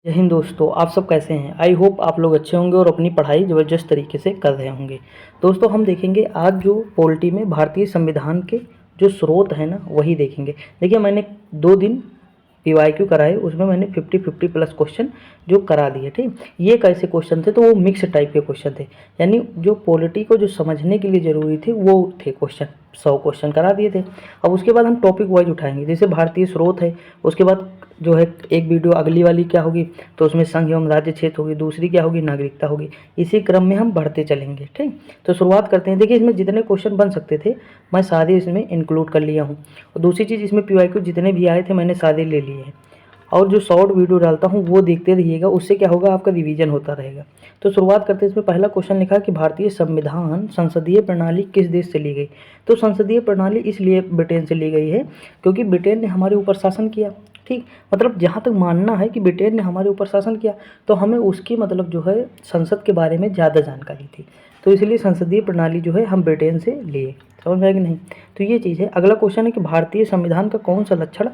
जय हिंद दोस्तों, आप सब कैसे हैं। आई होप आप लोग अच्छे होंगे और अपनी पढ़ाई ज़बरदस्त तरीके से कर रहे होंगे। दोस्तों हम देखेंगे आज जो पॉलिटी में भारतीय संविधान के जो स्रोत हैं ना वही देखेंगे। देखिए मैंने 2 दिन PYQ कराए, उसमें मैंने 50-50 प्लस क्वेश्चन जो करा दिए। ठीक, ये कैसे क्वेश्चन थे तो वो मिक्स टाइप के क्वेश्चन थे, यानी जो पॉलिटी को जो समझने के लिए ज़रूरी थे वो थे क्वेश्चन। 100 क्वेश्चन करा दिए थे। अब उसके बाद हम टॉपिक वाइज उठाएंगे, जैसे भारतीय स्रोत है, उसके बाद जो है एक वीडियो अगली वाली क्या होगी तो उसमें संघ एवं राज्य क्षेत्र होगी, दूसरी क्या होगी नागरिकता होगी। इसी क्रम में हम बढ़ते चलेंगे। ठीक, तो शुरुआत करते हैं। देखिए इसमें जितने क्वेश्चन बन सकते थे मैं सारे इसमें इंक्लूड कर लिया हूँ, और दूसरी चीज़ इसमें PYQ जितने भी आए थे मैंने सारे ले लिए हैं, और जो शॉर्ट वीडियो डालता हूँ वो देखते रहिएगा, उससे क्या होगा आपका रिवीजन होता रहेगा। तो शुरुआत करते हैं। इसमें पहला क्वेश्चन लिखा कि भारतीय संविधान संसदीय प्रणाली किस देश से ली गई। तो संसदीय प्रणाली इसलिए ब्रिटेन से ली गई है क्योंकि ब्रिटेन ने हमारे ऊपर शासन किया। ठीक, मतलब जहाँ तक मानना है कि ब्रिटेन ने हमारे ऊपर शासन किया तो हमें उसकी मतलब जो है संसद के बारे में ज़्यादा जानकारी थी, तो इसलिए संसदीय प्रणाली जो है हम ब्रिटेन से लिए। समझ में आया कि नहीं। तो ये चीज़ है। अगला क्वेश्चन है कि भारतीय संविधान का कौन सा लक्षण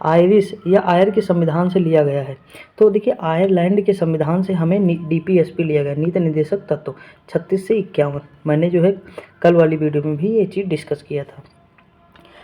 आयरिश या आयर के संविधान से लिया गया है। तो देखिए आयरलैंड के संविधान से हमें DPSP लिया गया, नीति निर्देशक तत्व 36 से 51। मैंने जो है कल वाली वीडियो में भी ये चीज़ डिस्कस किया था।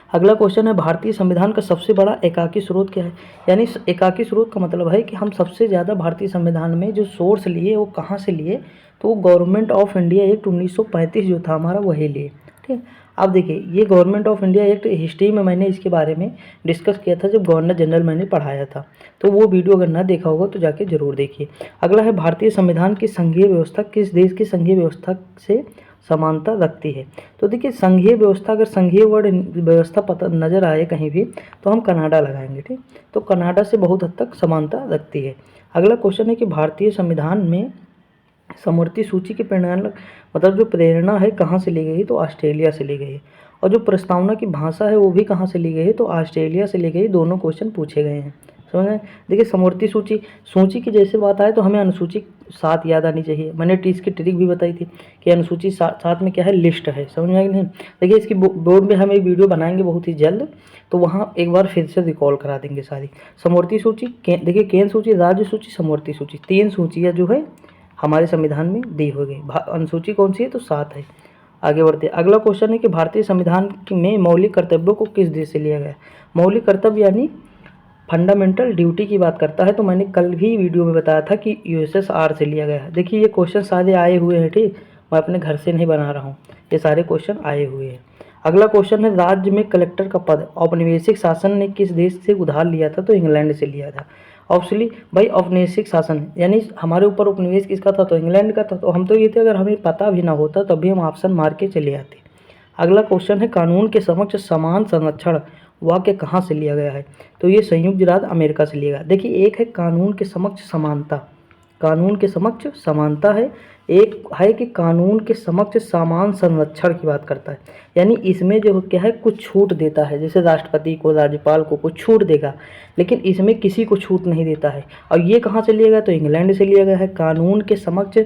अगला क्वेश्चन है भारतीय संविधान का सबसे बड़ा एकाकी स्रोत क्या है। यानी एकाकी स्रोत का मतलब है कि हम सबसे ज़्यादा भारतीय संविधान में जो सोर्स लिए वो कहाँ से लिए, तो गवर्नमेंट ऑफ इंडिया एक्ट 1935 जो था हमारा वही लिए। ठीक, अब देखिए ये government of India act history में मैंने इसके बारे में डिस्कस किया था जब गवर्नर जनरल मैंने पढ़ाया था, तो वो वीडियो अगर ना देखा होगा तो जाके जरूर देखिए। अगला है भारतीय संविधान की संघीय व्यवस्था किस देश की संघीय व्यवस्था से समानता रखती है। तो देखिए संघीय व्यवस्था, अगर संघीय वर्ड व्यवस्था पता नज़र आए कहीं भी तो हम कनाडा लगाएंगे। ठीक, तो कनाडा से बहुत हद तक समानता रखती है। अगला क्वेश्चन है कि भारतीय संविधान में समवर्ती सूची की प्रेरणा मतलब जो प्रेरणा है कहाँ से ली गई, तो ऑस्ट्रेलिया से ली गई है। और जो प्रस्तावना की भाषा है वो भी कहाँ से ली गई है, तो ऑस्ट्रेलिया से ली गई। दोनों क्वेश्चन पूछे गए हैं। समझ में। देखिए समवर्ती सूची, सूची की जैसे बात आए तो हमें अनुसूची 7 याद आनी चाहिए। मैंने इसकी ट्रिक भी बताई थी कि अनुसूची 7 में क्या है, लिस्ट है। समझ में आया कि नहीं। देखिए इसकी बोर्ड में हम एक वीडियो बनाएंगे बहुत ही जल्द, तो वहाँ एक बार फिर से रिकॉल करा देंगे सारी समवर्ती सूची। देखिए केंद्र सूची, राज्य सूची, समवर्ती सूची, 3 सूचियाँ जो है हमारे संविधान में दी हो गई। अनुसूची कौन सी है, तो 7 है। आगे बढ़ते। अगला क्वेश्चन है कि भारतीय संविधान में मौलिक कर्तव्यों को किस देश से लिया गया। मौलिक कर्तव्य यानी फंडामेंटल ड्यूटी की बात करता है, तो मैंने कल भी वीडियो में बताया था कि USSR से लिया गया है। देखिए ये क्वेश्चन सारे आए हुए हैं। ठीक, मैं अपने घर से नहीं बना रहा हूँ, ये सारे क्वेश्चन आए हुए हैं। अगला क्वेश्चन है राज्य में कलेक्टर का पद औपनिवेशिक शासन ने किस देश से उधार लिया था, तो इंग्लैंड से लिया था। ऑब्वियसली भाई औपनिवेशिक शासन यानी हमारे ऊपर उपनिवेश किसका था, तो इंग्लैंड का था। तो हम तो ये थे अगर हमें पता भी ना होता तब भी हम ऑप्शन मार के चले आते। अगला क्वेश्चन है कानून के समक्ष समान संरक्षण वाक्य कहाँ से लिया गया है, तो ये संयुक्त राज्य अमेरिका से लिया गया। देखिए एक है कानून के समक्ष समानता, कानून के समक्ष समानता है, एक है कि कानून के समक्ष समान संरक्षण की बात करता है। यानी इसमें जो क्या है कुछ छूट देता है, जैसे राष्ट्रपति को राज्यपाल को कुछ छूट देगा, लेकिन इसमें किसी को छूट नहीं देता है। और ये कहाँ से लिया गया, तो इंग्लैंड से लिया गया है। कानून के समक्ष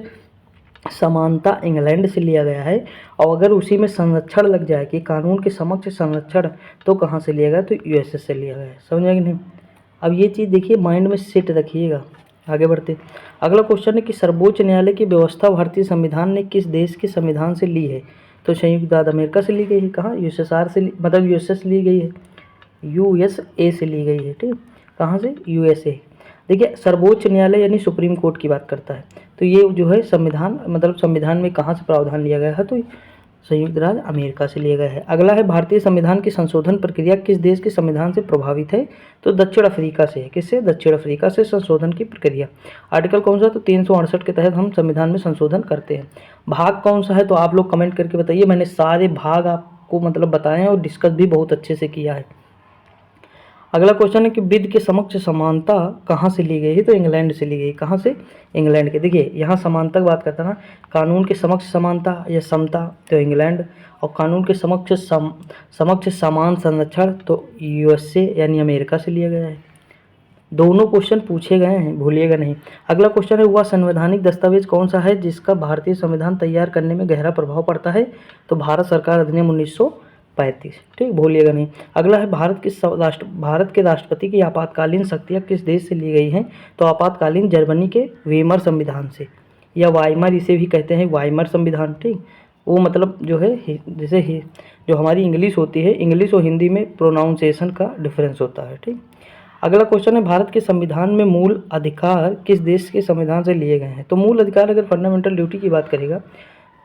समानता इंग्लैंड से लिया गया है, और अगर उसी में संरक्षण लग जाए कि कानून के समक्ष संरक्षण, तो कहाँ से लिया गया, तो USA से लिया गया है। समझ आया कि नहीं। अब ये चीज़ देखिए माइंड में सेट रखिएगा। आगे बढ़ते। अगला क्वेश्चन है कि सर्वोच्च न्यायालय की व्यवस्था भारतीय संविधान ने किस देश के संविधान से ली है, तो संयुक्त राज्य अमेरिका से ली गई है। कहाँ, USSR से मतलब USA से ली गई है, USA से ली गई है। ठीक, कहाँ से, USA। देखिए सर्वोच्च न्यायालय यानी सुप्रीम कोर्ट की बात करता है, तो ये जो है संविधान मतलब संविधान में कहाँ से प्रावधान लिया गया है, तो संयुक्त राज्य अमेरिका से लिया गया है। अगला है भारतीय संविधान की संशोधन प्रक्रिया किस देश के संविधान से प्रभावित है, तो दक्षिण अफ्रीका से है। किससे, दक्षिण अफ्रीका से संशोधन की प्रक्रिया। आर्टिकल कौन सा, तो 368 के तहत हम संविधान में संशोधन करते हैं। भाग कौन सा है, तो आप लोग कमेंट करके बताइए। मैंने सारे भाग आपको मतलब बताए हैं और डिस्कस भी बहुत अच्छे से किया है। अगला क्वेश्चन है कि विधि के समक्ष समानता कहाँ से ली गई है, तो इंग्लैंड से ली गई। कहाँ से, इंग्लैंड के। देखिए यहाँ समानता की बात करता है ना, कानून के समक्ष समानता या समता, तो इंग्लैंड, और कानून के समक्ष समान संरक्षण, तो USA यानी अमेरिका से लिया गया है। दोनों क्वेश्चन पूछे गए हैं, भूलिएगा नहीं। अगला क्वेश्चन है वह संवैधानिक दस्तावेज कौन सा है जिसका भारतीय संविधान तैयार करने में गहरा प्रभाव पड़ता है, तो भारत सरकार अधिनियम 1935। ठीक, भूलिएगा नहीं। अगला है भारत के राष्ट्रपति की आपातकालीन शक्तियाँ किस देश से ली गई हैं? तो आपातकालीन जर्मनी के वीमर संविधान से, या वाइमर इसे भी कहते हैं, वाइमर संविधान। ठीक, वो मतलब जो है जैसे जो हमारी इंग्लिश होती है, इंग्लिश और हिंदी में प्रोनाउंसिएशन का डिफरेंस होता है। ठीक, अगला क्वेश्चन है भारत के संविधान में मूल अधिकार किस देश के संविधान से लिए गए हैं? तो मूल अधिकार अगर फंडामेंटल ड्यूटी की बात करेगा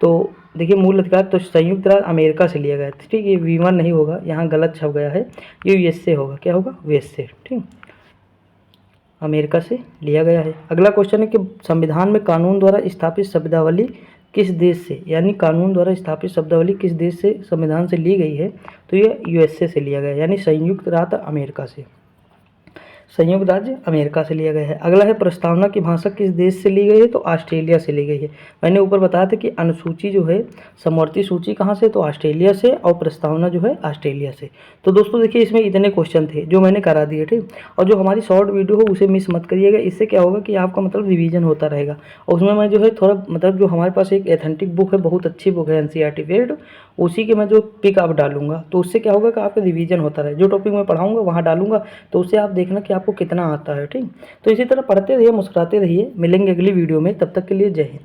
तो देखिए मूल अधिकार तो संयुक्त राज्य अमेरिका से लिया गया था। ठीक, ये वीमर नहीं होगा, यहाँ गलत छप गया है, ये यूएसए होगा। क्या होगा? यूएसए। ठीक, अमेरिका से लिया गया है। अगला क्वेश्चन है कि संविधान में कानून द्वारा स्थापित शब्दावली किस देश से, यानी कानून द्वारा स्थापित शब्दावली किस देश से संविधान से ली गई है? तो ये यूएसए से लिया गया है, यानी संयुक्त राज्य अमेरिका से, संयुक्त राज्य अमेरिका से लिया गया है। अगला है प्रस्तावना की भाषा किस देश से ली गई है? तो ऑस्ट्रेलिया से ली गई है। मैंने ऊपर बताया था कि अनुसूची जो है समवर्ती सूची कहाँ से? तो ऑस्ट्रेलिया से, और प्रस्तावना जो है ऑस्ट्रेलिया से। तो दोस्तों देखिए इसमें इतने क्वेश्चन थे जो मैंने करा दिए। ठीक, और जो हमारी शॉर्ट वीडियो हो उसे मिस मत करिएगा, इससे क्या होगा कि आपका मतलब रिवीजन होता रहेगा। और उसमें मैं जो है थोड़ा मतलब जो हमारे पास एक एथेंटिक बुक है, बहुत अच्छी बुक है एनसीईआरटी बेस्ड, उसी के मैं जो पिक आप डालूंगा, तो उससे क्या होगा कि आपका रिवीजन होता रहे। जो टॉपिक मैं पढ़ाऊंगा वहाँ डालूंगा, तो उससे आप देखना कि आपको कितना आता है। ठीक, तो इसी तरह पढ़ते रहिए, मुस्कुराते रहिए। मिलेंगे अगली वीडियो में, तब तक के लिए जय हिंद।